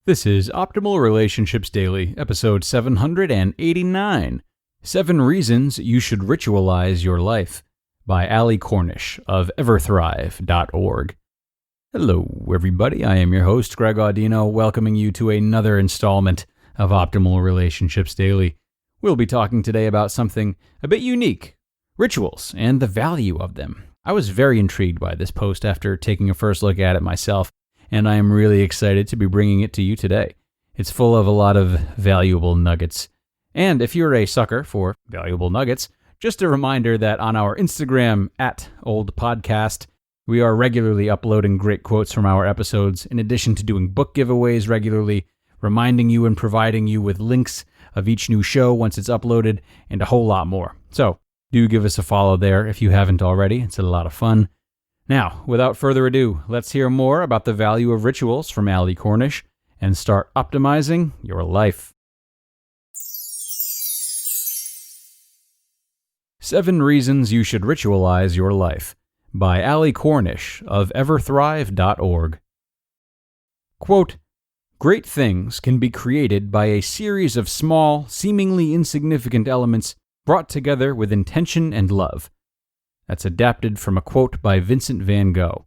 This is Optimal Relationships Daily, episode 789, 7 Reasons You Should Ritualize Your Life, by Cornish of Everthrive.org. Hello, everybody. I am your host, Greg Audino, welcoming you to another installment of Optimal Relationships Daily. We'll be talking today about something a bit unique, rituals and the value of them. I was very intrigued by this post after taking a first look at it myself, and I am really excited to be bringing it to you today. It's full of a lot of valuable nuggets. And if you're a sucker for valuable nuggets, just a reminder that on our Instagram, @oldpodcast, we are regularly uploading great quotes from our episodes, in addition to doing book giveaways regularly, reminding you and providing you with links of each new show once it's uploaded, and a whole lot more. So do give us a follow there if you haven't already. It's a lot of fun. Now, without further ado, let's hear more about the value of rituals from Cornish and start optimizing your life. 7 Reasons You Should Ritualize Your Life, by Cornish of Everthrive.org. Quote, "Great things can be created by a series of small, seemingly insignificant elements brought together with intention and love." That's adapted from a quote by Vincent van Gogh.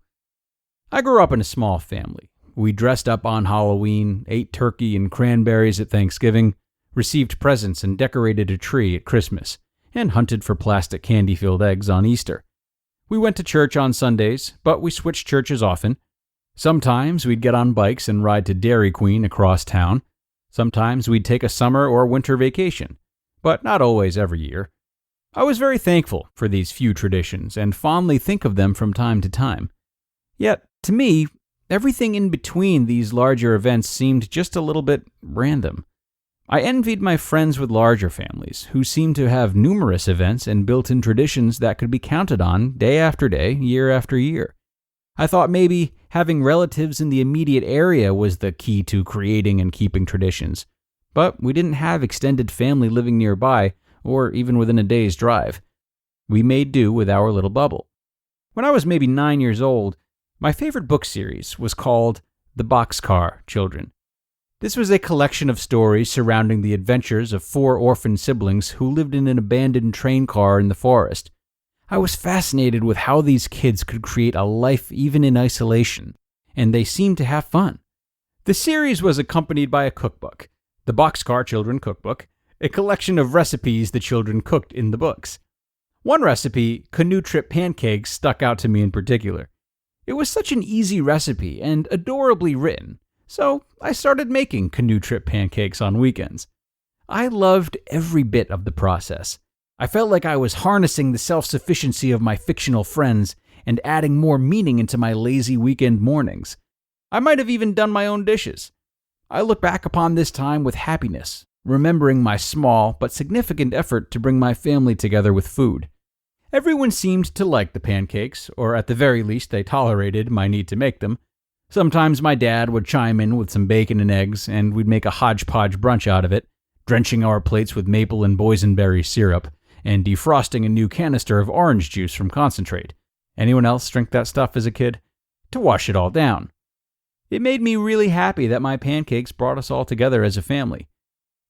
I grew up in a small family. We dressed up on Halloween, ate turkey and cranberries at Thanksgiving, received presents and decorated a tree at Christmas, and hunted for plastic candy-filled eggs on Easter. We went to church on Sundays, but we switched churches often. Sometimes we'd get on bikes and ride to Dairy Queen across town. Sometimes we'd take a summer or winter vacation, but not always every year. I was very thankful for these few traditions and fondly think of them from time to time. Yet, to me, everything in between these larger events seemed just a little bit random. I envied my friends with larger families, who seemed to have numerous events and built-in traditions that could be counted on day after day, year after year. I thought maybe having relatives in the immediate area was the key to creating and keeping traditions. But we didn't have extended family living nearby, or even within a day's drive. We made do with our little bubble. When I was maybe 9 years old, my favorite book series was called The Boxcar Children. This was a collection of stories surrounding the adventures of 4 orphan siblings who lived in an abandoned train car in the forest. I was fascinated with how these kids could create a life even in isolation, and they seemed to have fun. The series was accompanied by a cookbook, The Boxcar Children Cookbook, a collection of recipes the children cooked in the books. One recipe, canoe trip pancakes, stuck out to me in particular. It was such an easy recipe and adorably written, so I started making canoe trip pancakes on weekends. I loved every bit of the process. I felt like I was harnessing the self-sufficiency of my fictional friends and adding more meaning into my lazy weekend mornings. I might have even done my own dishes. I look back upon this time with happiness, remembering my small but significant effort to bring my family together with food. Everyone seemed to like the pancakes, or at the very least they tolerated my need to make them. Sometimes my dad would chime in with some bacon and eggs, and we'd make a hodgepodge brunch out of it, drenching our plates with maple and boysenberry syrup, and defrosting a new canister of orange juice from concentrate. Anyone else drink that stuff as a kid? To wash it all down. It made me really happy that my pancakes brought us all together as a family.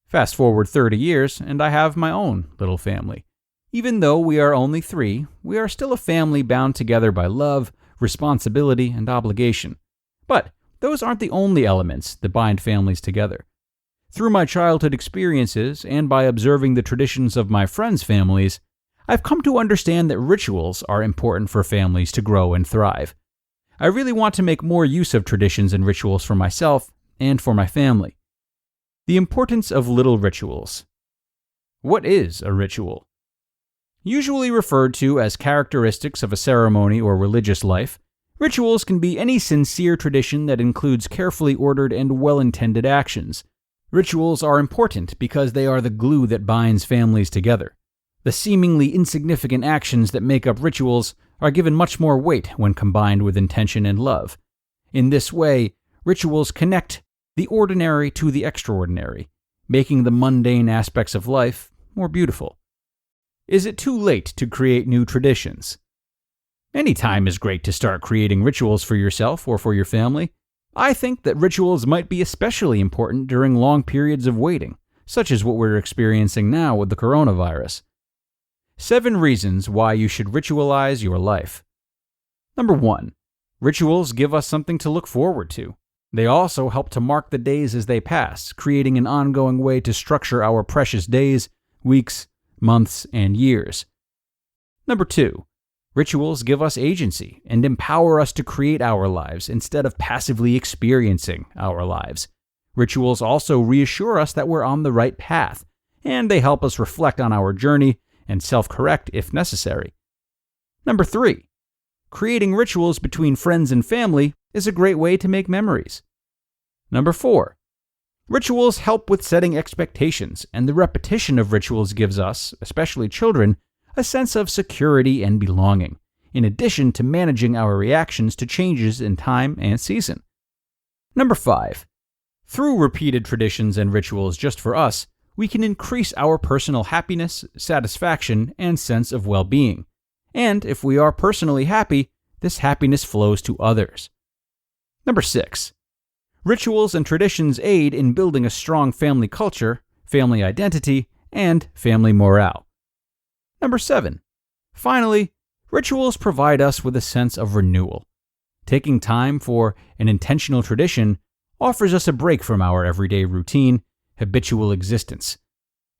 Fast forward 30 years, and I have my own little family. Even though we are only 3, we are still a family bound together by love, responsibility, and obligation. But those aren't the only elements that bind families together. Through my childhood experiences, and by observing the traditions of my friends' families, I've come to understand that rituals are important for families to grow and thrive. I really want to make more use of traditions and rituals for myself and for my family. The importance of little rituals. What is a ritual? Usually referred to as characteristics of a ceremony or religious life, rituals can be any sincere tradition that includes carefully ordered and well-intended actions. Rituals are important because they are the glue that binds families together. The seemingly insignificant actions that make up rituals are given much more weight when combined with intention and love. In this way, rituals connect the ordinary to the extraordinary, making the mundane aspects of life more beautiful. Is it too late to create new traditions? Any time is great to start creating rituals for yourself or for your family. I think that rituals might be especially important during long periods of waiting, such as what we're experiencing now with the coronavirus. 7 reasons why you should ritualize your life. Number 1. Rituals give us something to look forward to. They also help to mark the days as they pass, creating an ongoing way to structure our precious days, weeks, months, and years. Number 2. Rituals give us agency and empower us to create our lives instead of passively experiencing our lives. Rituals also reassure us that we're on the right path, and they help us reflect on our journey and self-correct if necessary. Number 3. Creating rituals between friends and family is a great way to make memories. Number 4. Rituals help with setting expectations, and the repetition of rituals gives us, especially children, a sense of security and belonging, in addition to managing our reactions to changes in time and season. Number 5. Through repeated traditions and rituals just for us, we can increase our personal happiness, satisfaction, and sense of well-being. And if we are personally happy, this happiness flows to others. Number 6. Rituals and traditions aid in building a strong family culture, family identity, and family morale. Number 7. Finally, rituals provide us with a sense of renewal. Taking time for an intentional tradition offers us a break from our everyday routine, habitual existence.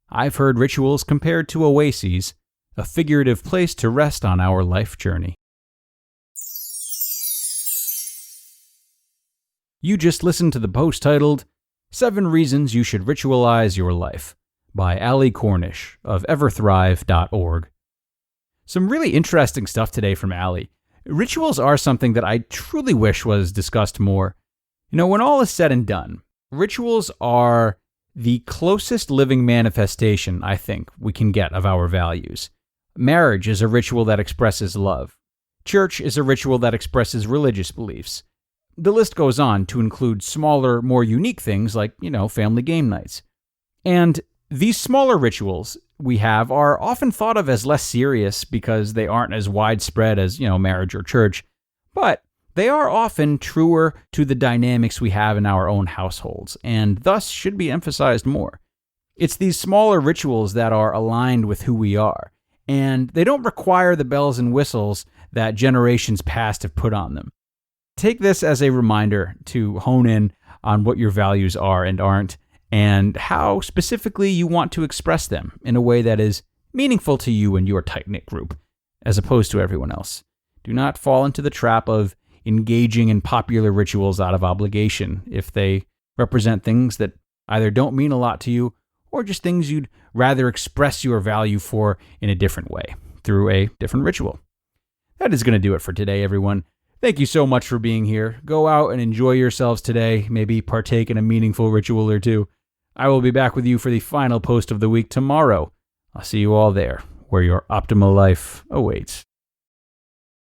I've heard rituals compared to oases, a figurative place to rest on our life journey. You just listened to the post titled 7 Reasons You Should Ritualize Your Life by Cornish of Everthrive.org. Some really interesting stuff today from Allie. Rituals are something that I truly wish was discussed more. When all is said and done, rituals are the closest living manifestation, I think, we can get of our values. Marriage is a ritual that expresses love. Church is a ritual that expresses religious beliefs. The list goes on to include smaller, more unique things like, family game nights. And these smaller rituals we have are often thought of as less serious because they aren't as widespread as, marriage or church. But they are often truer to the dynamics we have in our own households, and thus should be emphasized more. It's these smaller rituals that are aligned with who we are, and they don't require the bells and whistles that generations past have put on them. Take this as a reminder to hone in on what your values are and aren't, and how specifically you want to express them in a way that is meaningful to you and your tight-knit group, as opposed to everyone else. Do not fall into the trap of engaging in popular rituals out of obligation if they represent things that either don't mean a lot to you or just things you'd rather express your value for in a different way, through a different ritual. That is going to do it for today, everyone. Thank you so much for being here. Go out and enjoy yourselves today, maybe partake in a meaningful ritual or two. I will be back with you for the final post of the week tomorrow. I'll see you all there, where your optimal life awaits.